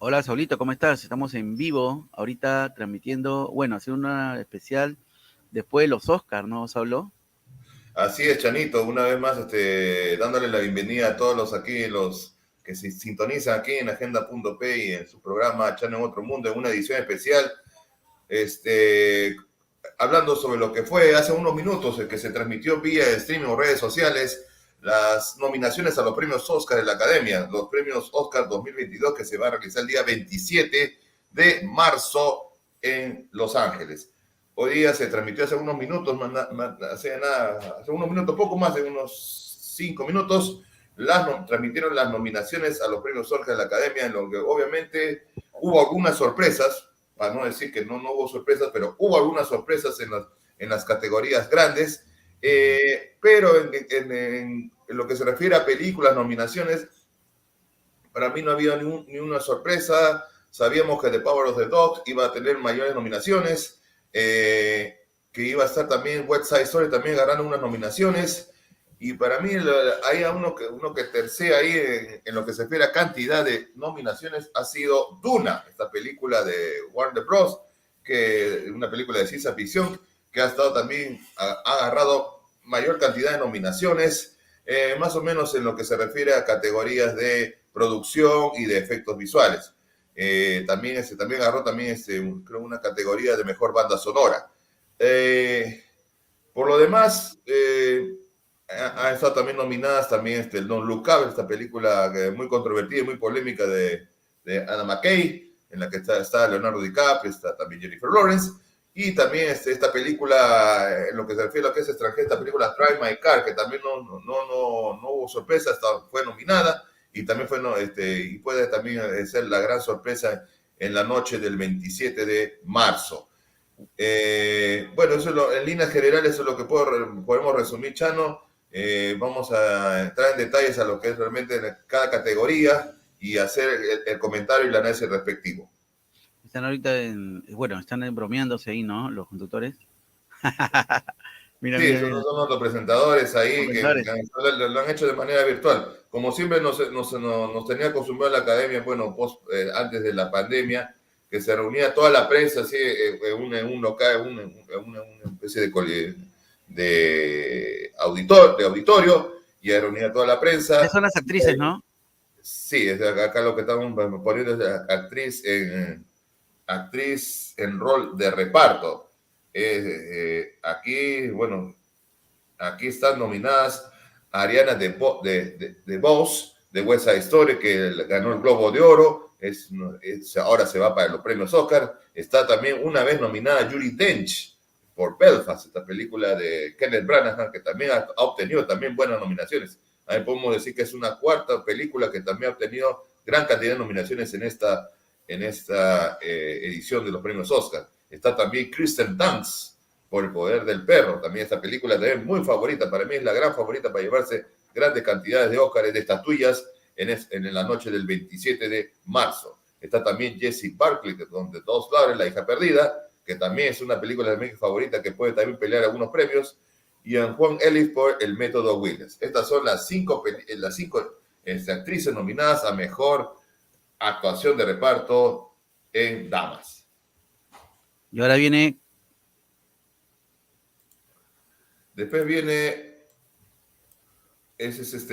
Hola, Saulito, ¿cómo estás? Estamos en vivo, ahorita transmitiendo, bueno, haciendo una especial después de los Oscar, ¿no, Saulo? Así es, Chanito, una vez más dándole la bienvenida a todos los que se sintonizan aquí en Agenda.Pe y en su programa Chano en Otro Mundo, en una edición especial, este, hablando sobre lo que fue hace unos minutos, el que se transmitió vía streaming o redes sociales, las nominaciones a los premios Oscar de la Academia, los premios Oscar 2022 que se va a realizar el día 27 de marzo en Los Ángeles. Hoy día se transmitió hace unos minutos, hace unos minutos, poco más de unos 5 minutos, transmitieron las nominaciones a los premios Oscar de la Academia, en lo que obviamente hubo algunas sorpresas, para no decir que no hubo sorpresas, pero hubo algunas sorpresas en las categorías grandes, pero en lo que se refiere a películas, nominaciones, para mí no había ni una sorpresa. Sabíamos que The Power of the Dog iba a tener mayores nominaciones, que iba a estar también West Side Story también ganando unas nominaciones. Y para mí hay uno que tercea ahí en lo que se refiere a cantidad de nominaciones ha sido Duna, esta película de Warner Bros., que una película de ciencia ficción que ha estado también, ha agarrado mayor cantidad de nominaciones, más o menos en lo que se refiere a categorías de producción y de efectos visuales. También agarró creo una categoría de mejor banda sonora. Por lo demás, han estado también nominadas también el Don't Look Up, esta película muy controvertida y muy polémica de Anna McKay, en la que está Leonardo DiCaprio, está también Jennifer Lawrence, y también esta película, en lo que se refiere a lo que es extranjera, esta película Drive My Car, que también no hubo sorpresa, fue nominada, y también y puede también ser la gran sorpresa en la noche del 27 de marzo. Bueno, en líneas generales eso es lo que podemos resumir, Chano. Vamos a entrar en detalles a lo que es realmente cada categoría y hacer el comentario y el análisis respectivo. Están ahorita bueno, están bromeándose ahí, ¿no? Los conductores. Mira, Sí, mira, esos mira, son los presentadores ahí comentadores. lo han hecho de manera virtual. Como siempre nos tenía acostumbrado la academia, bueno, antes de la pandemia, que se reunía toda la prensa así, en un local, una especie de auditorio, y ahí reunía toda la Esas prensa. son las actrices, ¿no? Sí, es acá lo que estamos poniendo es actriz en rol de reparto. Aquí, bueno, aquí están nominadas Ariana de Vos, de West Side Story, que ganó el Globo de Oro, ahora se va para los premios Oscar. Está también una vez nominada Judi Dench por Belfast, esta película de Kenneth Branagh, que también ha obtenido también buenas nominaciones. Ahí podemos decir que es una cuarta película que también ha obtenido gran cantidad de nominaciones en esta edición de los premios Oscar. Está también Kirsten Dunst por El Poder del Perro. También esta película también muy favorita. Para mí es la gran favorita para llevarse grandes cantidades de Óscar, de estatuillas en la noche del 27 de marzo. Está también Jessie Buckley, donde todos hablan, La hija perdida, que también es una película de mi favorita que puede también pelear algunos premios. Y en Juan Ellis por El método Willis. Estas son las cinco actrices nominadas a mejor actuación de reparto en damas. Y ahora viene Después viene ese es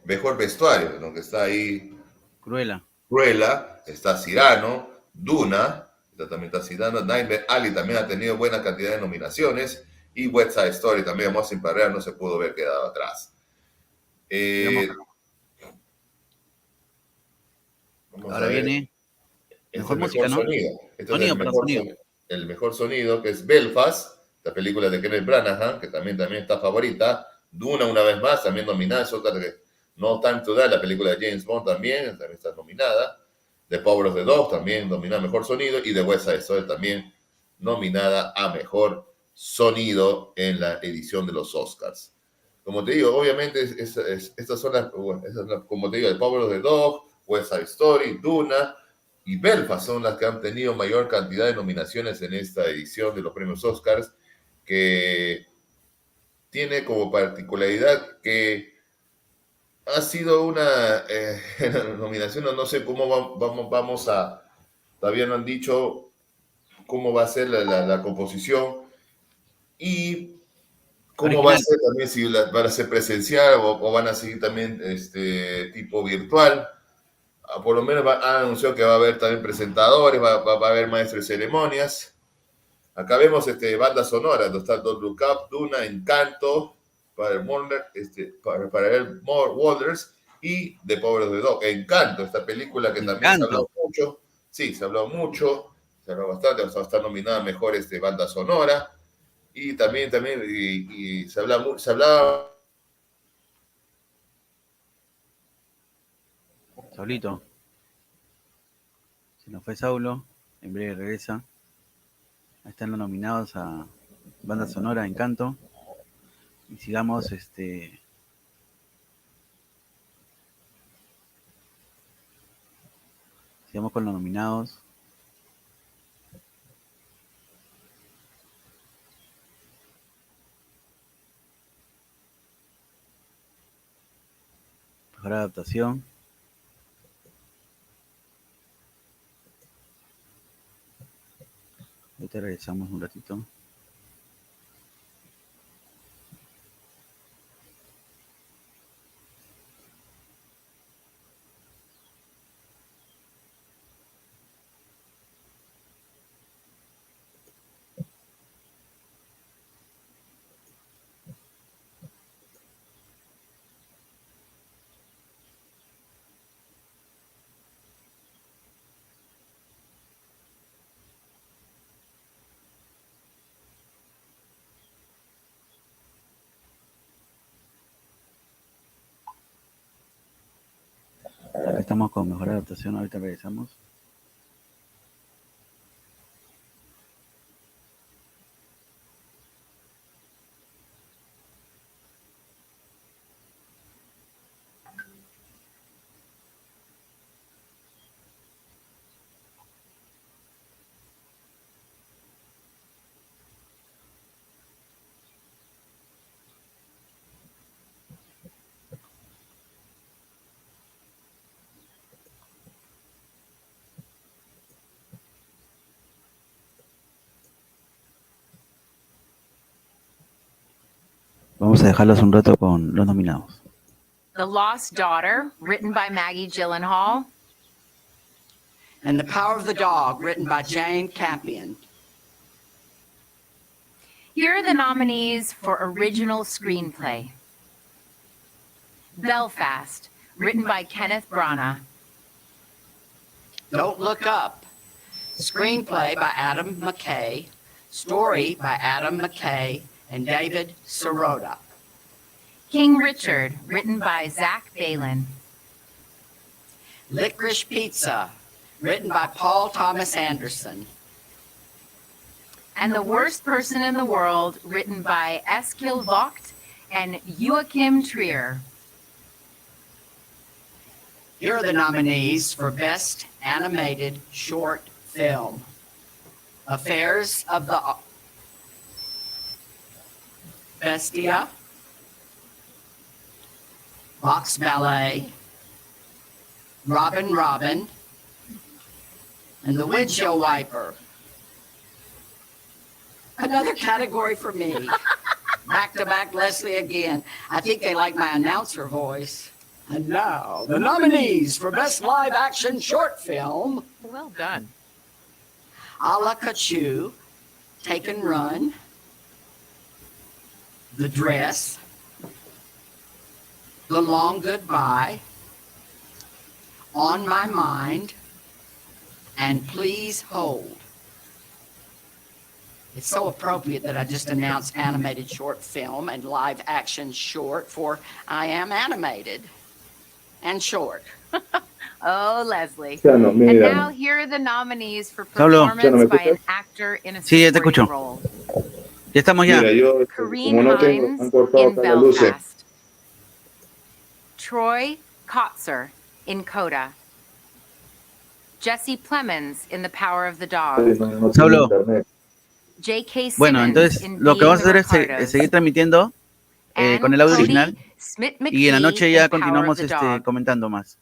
mejor vestuario, ¿no? Que está ahí Cruella. Cruella, está Cyrano, Duna, también está Cyrano, Nightmare Alley también ha tenido buena cantidad de nominaciones, y West Side Story también, Amor sin Barreras, no se pudo ver quedado atrás. Digamos, Vamos a ahora ver, viene este es mejor el música, mejor ¿no? sonido. Este es Sonido, perdón, sonido. el mejor sonido, que es Belfast, la película de Kenneth Branagh, que también está favorita. Duna, una vez más, también nominada. Es otra que No Time to Die, la película de James Bond también está nominada. The Power of the Dog también nominada a mejor sonido. Y The West Side Story también nominada a mejor sonido en la edición de los Oscars. Como te digo, obviamente estas son como te digo, The Power of the Dog, West Side Story, Duna y Belfast son las que han tenido mayor cantidad de nominaciones en esta edición de los premios Oscars, que tiene como particularidad que ha sido una nominación, no sé cómo vamos a, todavía no han dicho cómo va a ser la composición y cómo va a Original. ser también, si van a ser presencial o van a seguir también tipo virtual. Por lo menos han anunciado que va a haber también presentadores, va a haber maestros de ceremonias. Acá vemos bandas sonoras, donde está Don't Look Up, Duna, Encanto, para el More Waters y The Power of the Dog. Encanto, esta película que también se ha Encanto. hablado mucho. Sí, se ha hablado mucho, se ha hablado bastante, va a estar nominada a mejor banda sonora. Y también y se hablaba. Saulito. Se nos fue Saulo. En breve regresa. Ahí están los nominados a banda sonora Encanto. Y sigamos sigamos con los nominados. Mejor adaptación. Ahorita regresamos un ratito. Acá estamos con mejor adaptación. Ahorita regresamos. Vamos a dejarlos un rato con los nominados. The Lost Daughter, written by Maggie Gyllenhaal. And The Power of the Dog, written by Jane Campion. Here are the nominees for Original Screenplay. Belfast, written by Kenneth Branagh. Don't Look Up, screenplay by Adam McKay, story by Adam McKay and David Sirota. King Richard, written by Zach Balin. Licorice Pizza, written by Paul Thomas Anderson. And The Worst Person in the World, written by Eskil Vogt and Joachim Trier. Here are the nominees for Best Animated Short Film. Affairs of the Bestia, Box Ballet, Robin Robin, and The Windshield Wiper. Another category for me. Back to back Leslie again. I think they like my announcer voice. And now, the nominees for Best Live Action Short Film. Well done. A La Kachu, Take and Run, The Dress, The Long Goodbye, On My Mind, and Please Hold. It's so appropriate that I just announced animated short film and live action short for I Am Animated and Short. Oh, Leslie. Ya no, And mira. now here are the nominees for Saulo. performance ¿Ya no me by an escuchas? actor in a Sí, ya te supporting escucho. role. Ya estamos ya. Mira, yo, Karine como no tengo, Hines han cortado in acá las luces. Belfast. Troy Kotzer in Coda. Jesse Plemons in The Power of the Dog. No tengo Saulo. internet. J.K. Simmons Bueno, entonces in lo que Being vamos a the hacer es Ricardos. seguir transmitiendo con and el audio Cody original. Smith Y en la McPhee noche in ya Power of continuamos the Dog. comentando más.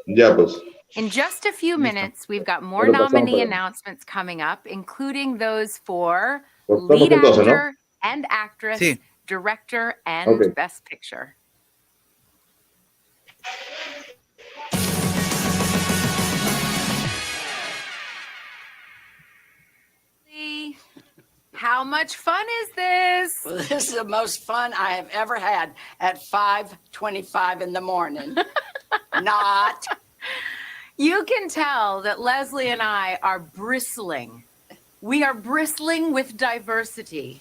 Ya, pues. In just a few Listo. minutes, we've got more Ya lo pasamos nominee para- announcements coming up, including those for Pues estamos lead entonces, ¿no? actor and actress, Sí. director, and Okay. best picture. How much fun is this? Well, this is the most fun I have ever had at 5:25 in the morning. Not. You can tell that Leslie and I are bristling. We are bristling with diversity.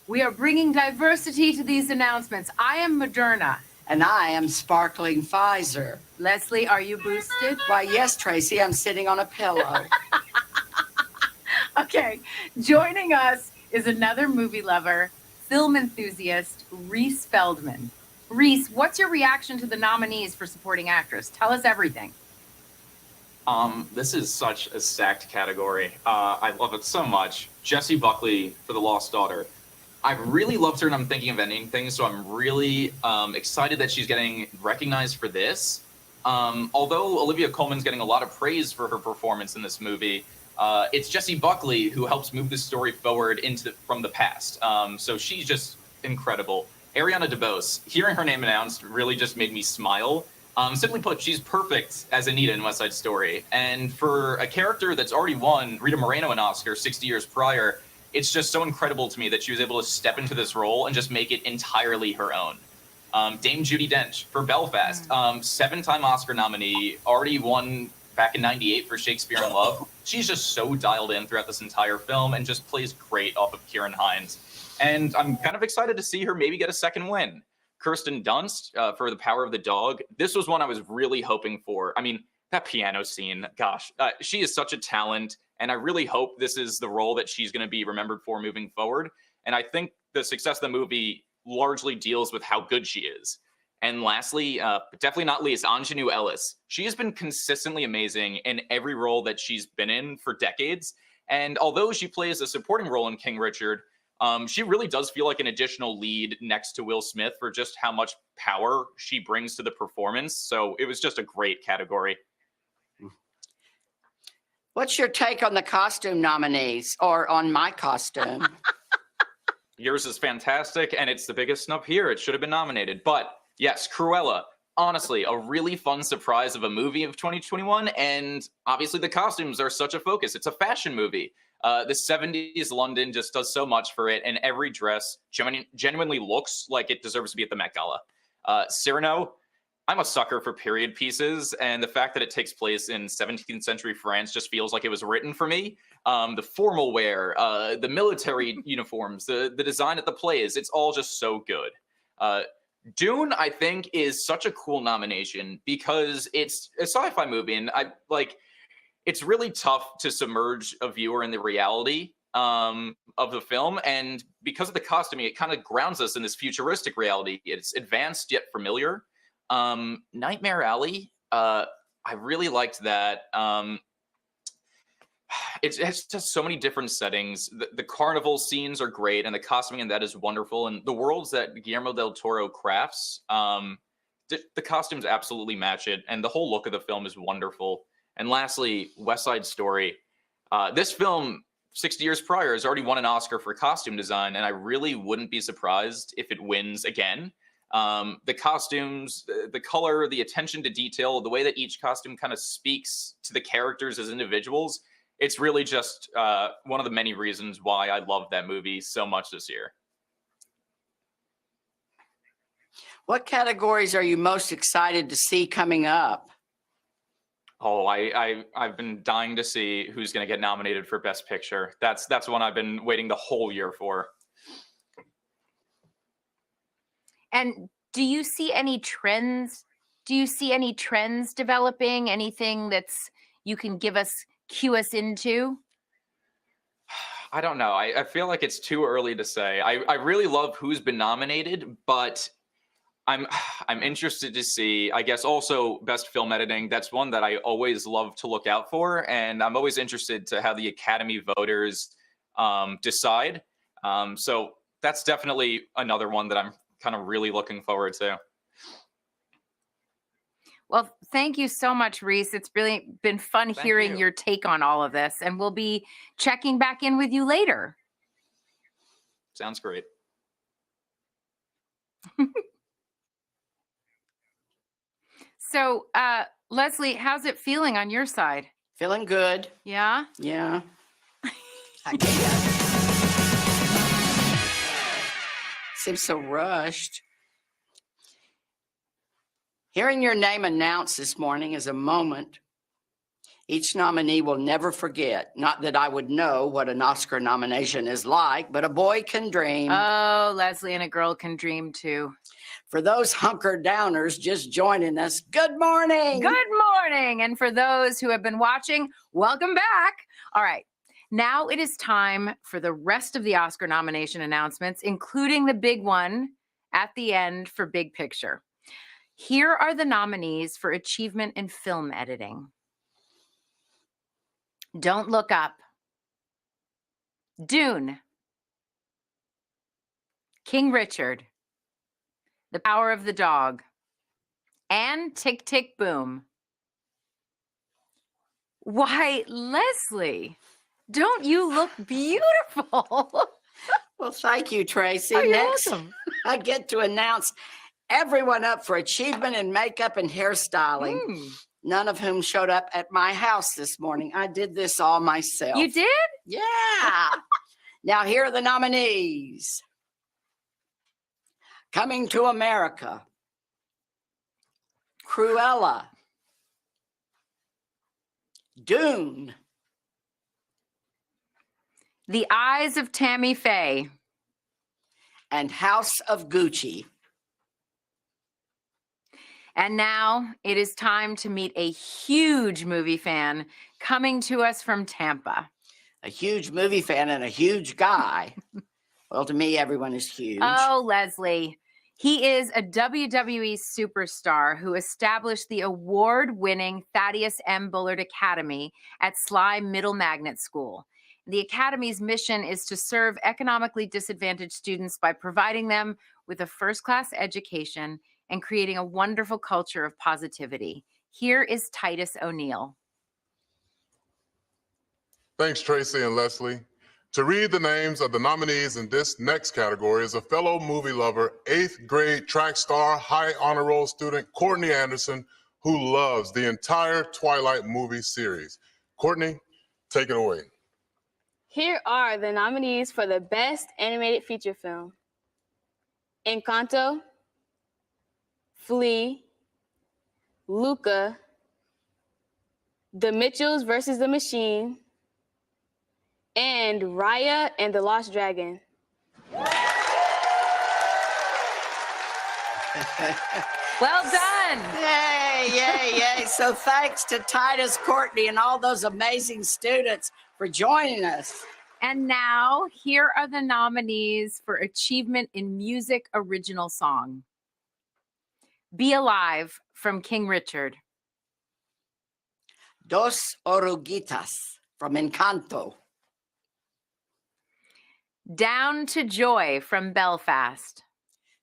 We are bringing diversity to these announcements. I am Moderna. And I am sparkling Pfizer. Leslie, are you boosted? Why, yes, Tracy, I'm sitting on a pillow. Okay, joining us is another movie lover, film enthusiast, Reese Feldman. Reese, what's your reaction to the nominees for supporting actress? Tell us everything. This is such a stacked category. I love it so much. Jessie Buckley for The Lost Daughter. I really loved her and I'm thinking of ending things, so I'm really excited that she's getting recognized for this. Although Olivia Colman's getting a lot of praise for her performance in this movie, it's Jessie Buckley who helps move the story forward from the past. So she's just incredible. Ariana DeBose, hearing her name announced really just made me smile. Simply put, she's perfect as Anita in West Side Story. And for a character that's already won Rita Moreno an Oscar 60 years prior, it's just so incredible to me that she was able to step into this role and just make it entirely her own. Dame Judi Dench for Belfast, 7-time Oscar nominee, already won back in '98 for Shakespeare in Love. She's just so dialed in throughout this entire film and just plays great off of Kieran Hines. And I'm kind of excited to see her maybe get a second win. Kirsten Dunst for The Power of the Dog. This was one I was really hoping for. I mean, that piano scene, gosh, she is such a talent. And I really hope this is the role that she's going to be remembered for moving forward. And I think the success of the movie largely deals with how good she is. And lastly, but definitely not least, Ingenue Ellis. She has been consistently amazing in every role that she's been in for decades. And although she plays a supporting role in King Richard, she really does feel like an additional lead next to Will Smith for just how much power she brings to the performance. So it was just a great category. What's your take on the costume nominees or on my costume? Yours is fantastic, and it's the biggest snub here. It should have been nominated. But yes, Cruella, honestly, a really fun surprise of a movie of 2021. And obviously the costumes are such a focus. It's a fashion movie. The 70s London just does so much for it, and every dress genuinely looks like it deserves to be at the Met Gala. Cyrano, I'm a sucker for period pieces, and the fact that it takes place in 17th century France just feels like it was written for me. The formal wear, the military uniforms, the design at the plays, it's all just so good. Dune, I think, is such a cool nomination because it's a sci-fi movie, and it's really tough to submerge a viewer in the reality of the film. And because of the costuming, it kind of grounds us in this futuristic reality. It's advanced yet familiar. Nightmare Alley, I really liked that. It's just so many different settings. The carnival scenes are great, and the costuming in that is wonderful. And the worlds that Guillermo del Toro crafts, the costumes absolutely match it, and the whole look of the film is wonderful. And lastly, West Side Story. This film, 60 years prior, has already won an Oscar for costume design, and I really wouldn't be surprised if it wins again. The costumes, the color, the attention to detail, the way that each costume kind of speaks to the characters as individuals, it's really just one of the many reasons why I love that movie so much this year. What categories are you most excited to see coming up? Oh, I've been dying to see who's going to get nominated for Best Picture. That's one I've been waiting the whole year for. And do you see any trends? Do you see any trends developing? Anything that's you can cue us into? I don't know. I feel like it's too early to say. I really love who's been nominated, but I'm interested to see, I guess, also Best Film Editing. That's one that I always love to look out for, and I'm always interested to how the Academy voters decide. So that's definitely another one that I'm kind of really looking forward to. Well, thank you so much, Reese. It's really been fun hearing you. your take on all of this, and we'll be checking back in with you later. Sounds great. So, Leslie, how's it feeling on your side? Feeling good. Yeah? Yeah. I can't. Seems so rushed. Hearing your name announced this morning is a moment each nominee will never forget. Not that I would know what an Oscar nomination is like, but a boy can dream. Oh, Leslie and a girl can dream too. For those hunker downers just joining us, good morning. Good morning. And for those who have been watching, welcome back. All right. Now it is time for the rest of the Oscar nomination announcements, including the big one at the end for Big Picture. Here are the nominees for achievement in film editing. Don't Look Up, Dune, King Richard, The Power of the Dog, and Tick, Tick, Boom. Why, Leslie, don't you look beautiful? Well, thank you, Tracy. Oh, you're Next, welcome. I get to announce everyone up for achievement in makeup and hairstyling, none of whom showed up at my house this morning. I did this all myself. You did? Yeah. Now, here are the nominees. Coming to America, Cruella, Dune, The Eyes of Tammy Faye, and House of Gucci. And now it is time to meet a huge movie fan coming to us from Tampa. A huge movie fan and a huge guy. Well, to me, everyone is huge. Oh, Leslie. He is a WWE superstar who established the award-winning Thaddeus M. Bullard Academy at Sly Middle Magnet School. The Academy's mission is to serve economically disadvantaged students by providing them with a first-class education and creating a wonderful culture of positivity. Here is Titus O'Neill. Thanks, Tracy and Leslie. To read the names of the nominees in this next category is a fellow movie lover, 8th grade track star, high honor roll student, Courtney Anderson, who loves the entire Twilight movie series. Courtney, take it away. Here are the nominees for the Best Animated Feature Film. Encanto, Flea, Luca, The Mitchells versus the Machine, and Raya and the Lost Dragon. Well done. Yay, yay, yay. So thanks to Titus, Courtney, and all those amazing students for joining us. And now, here are the nominees for Achievement in Music Original Song. Be Alive from King Richard. Dos Oruguitas from Encanto. Down to Joy from Belfast.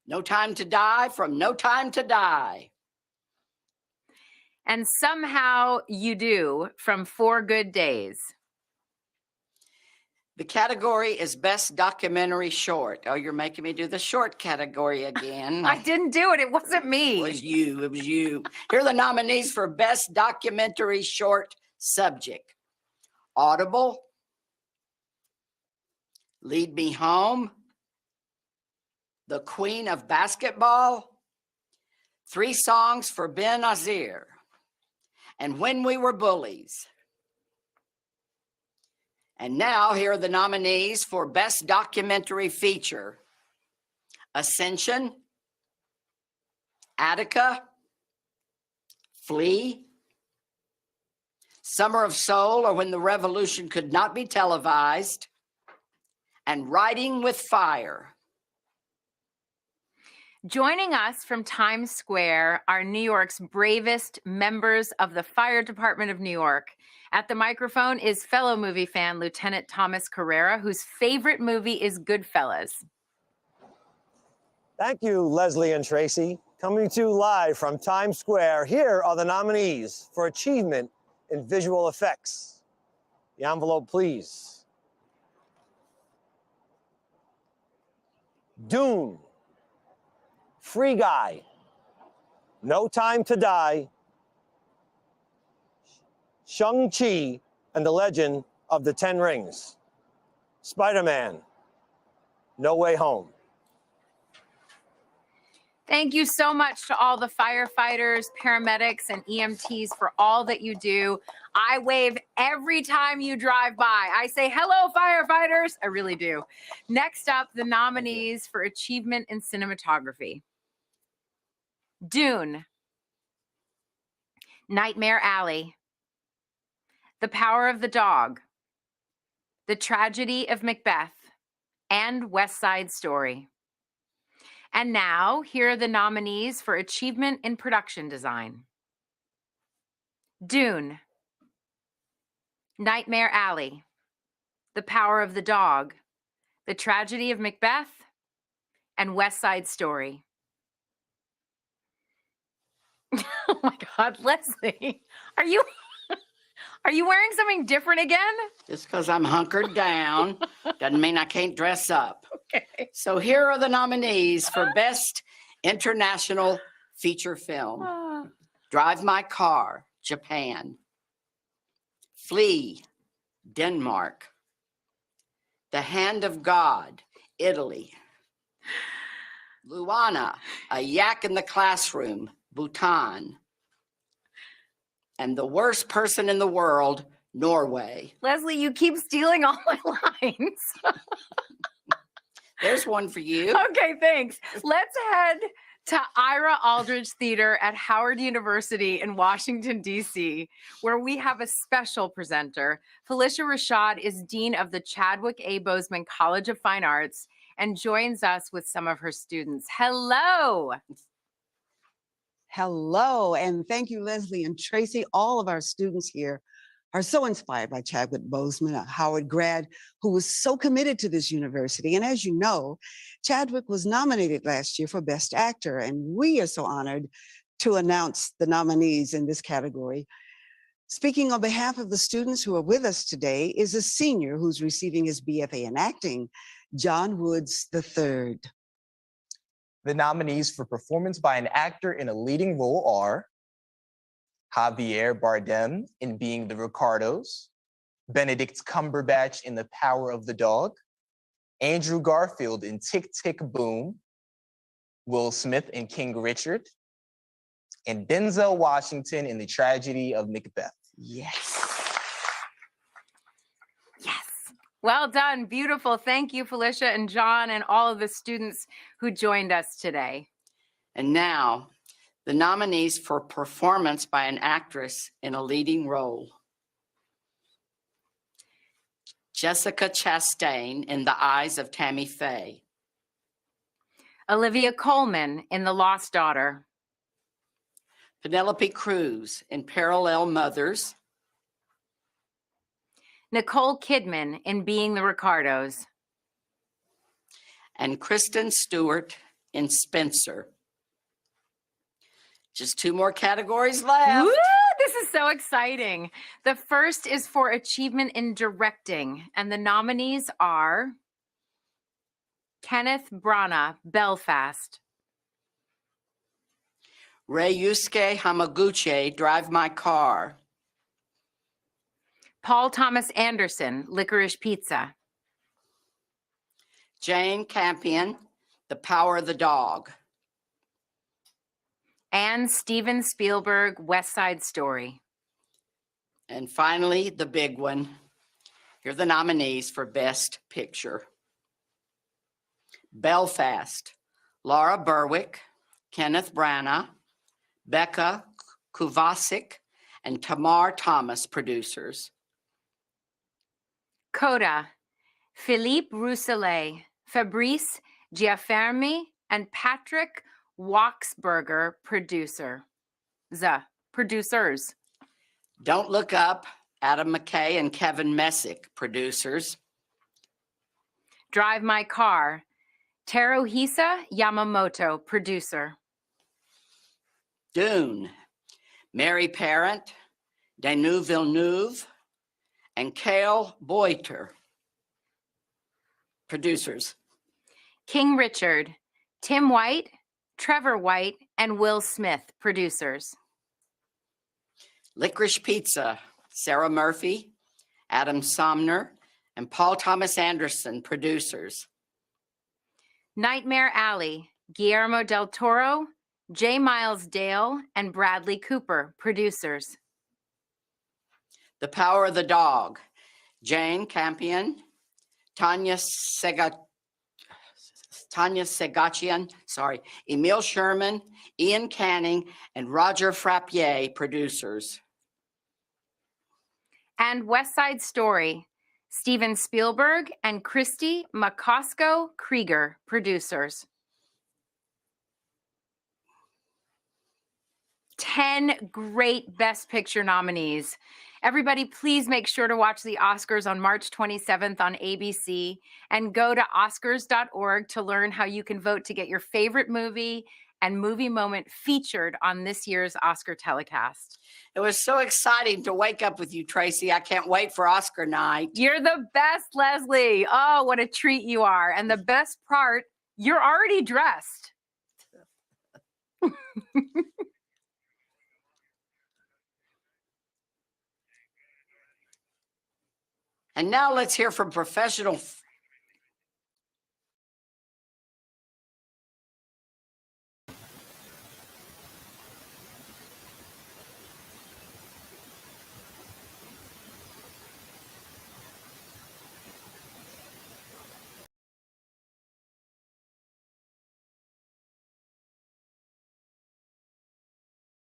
No Time to Die from No Time to Die. And Somehow You Do from 4 Good Days. The category is Best Documentary Short. Oh, you're making me do the short category again. I didn't do it. It wasn't me. It was you. It was you. Here are the nominees for Best Documentary Short Subject. Audible, Lead Me Home, The Queen of Basketball, 3 Songs for Ben Azir, and When We Were Bullies. And now here are the nominees for Best Documentary Feature. Ascension, Attica, Flea, Summer of Soul, or When the Revolution Could Not Be Televised, and Riding with Fire. Joining us from Times Square are New York's bravest members of the Fire Department of New York. At the microphone is fellow movie fan Lieutenant Thomas Carrera, whose favorite movie is Goodfellas. Thank you, Leslie and Tracy. Coming to you live from Times Square, here are the nominees for achievement in visual effects. The envelope, please. Dune, Free Guy, No Time to Die, Shang-Chi and the Legend of the Ten Rings, Spider-Man, No Way Home. Thank you so much to all the firefighters, paramedics, and EMTs for all that you do. I wave every time you drive by. I say, hello, firefighters. I really do. Next up, the nominees for achievement in cinematography. Dune, Nightmare Alley, The Power of the Dog, The Tragedy of Macbeth, and West Side Story. And now, here are the nominees for achievement in production design. Dune, Nightmare Alley, The Power of the Dog, The Tragedy of Macbeth, and West Side Story. Oh my God, Leslie, are you wearing something different again? Just because I'm hunkered down doesn't mean I can't dress up. Okay. So here are the nominees for Best International Feature Film. Drive My Car, Japan. Flee, Denmark. The Hand of God, Italy. Luana, A Yak in the Classroom, Bhutan. And The Worst Person in the World, Norway. Leslie, you keep stealing all my lines. There's one for you. Okay, thanks. Let's head to Ira Aldridge Theater at Howard University in Washington, D.C., where we have a special presenter. Felicia Rashad is Dean of the Chadwick A. Boseman College of Fine Arts and joins us with some of her students. Hello. Hello, and thank you, Leslie and Tracy. All of our students here are so inspired by Chadwick Boseman, a Howard grad who was so committed to this university. And as you know, Chadwick was nominated last year for Best Actor, and we are so honored to announce the nominees in this category. Speaking on behalf of the students who are with us today is a senior who's receiving his BFA in acting, John Woods III. The nominees for performance by an actor in a leading role are Javier Bardem in Being the Ricardos, Benedict Cumberbatch in The Power of the Dog, Andrew Garfield in Tick, Tick, Boom, Will Smith in King Richard, and Denzel Washington in The Tragedy of Macbeth. Yes. Yes. Well done. Beautiful. Thank you, Felicia and John and all of the students who joined us today. And now, the nominees for performance by an actress in a leading role. Jessica Chastain in The Eyes of Tammy Faye. Olivia Colman in The Lost Daughter. Penelope Cruz in Parallel Mothers. Nicole Kidman in Being the Ricardos. And Kristen Stewart in Spencer. Just 2 more categories left. Woo! This is so exciting. The first is for achievement in directing, and the nominees are Kenneth Branagh, Belfast. Ryusuke Hamaguchi, Drive My Car. Paul Thomas Anderson, Licorice Pizza. Jane Campion, The Power of the Dog. And Steven Spielberg, West Side Story. And finally, the big one. Here are the nominees for Best Picture. Belfast, Laura Berwick, Kenneth Branagh, Becca Kovacic, and Tamar Thomas, producers. Coda, Philippe Rousselet, Fabrice Giaffermi, and Patrick Waxberger, producers. Don't Look Up, Adam McKay and Kevin Messick, producers. Drive My Car, Teruhisa Yamamoto, producer. Dune, Mary Parent, Denis Villeneuve, and Cale Boiter, producers. King Richard, Tim White, Trevor White, and Will Smith, producers. Licorice Pizza, Sarah Murphy, Adam Somner, and Paul Thomas Anderson, producers. Nightmare Alley, Guillermo del Toro, J. Miles Dale, and Bradley Cooper, producers. The Power of the Dog, Jane Campion, Tanya Segachian, Emil Sherman, Ian Canning, and Roger Frappier, producers. And West Side Story, Steven Spielberg and Christy McCosco Krieger, producers. 10 great Best Picture nominees. Everybody, please make sure to watch the Oscars on March 27th on ABC and go to oscars.org to learn how you can vote to get your favorite movie and movie moment featured on this year's Oscar telecast. It was so exciting to wake up with you, Tracy. I can't wait for Oscar night. You're the best, Leslie. Oh, what a treat you are. And the best part, you're already dressed. And now let's hear from professional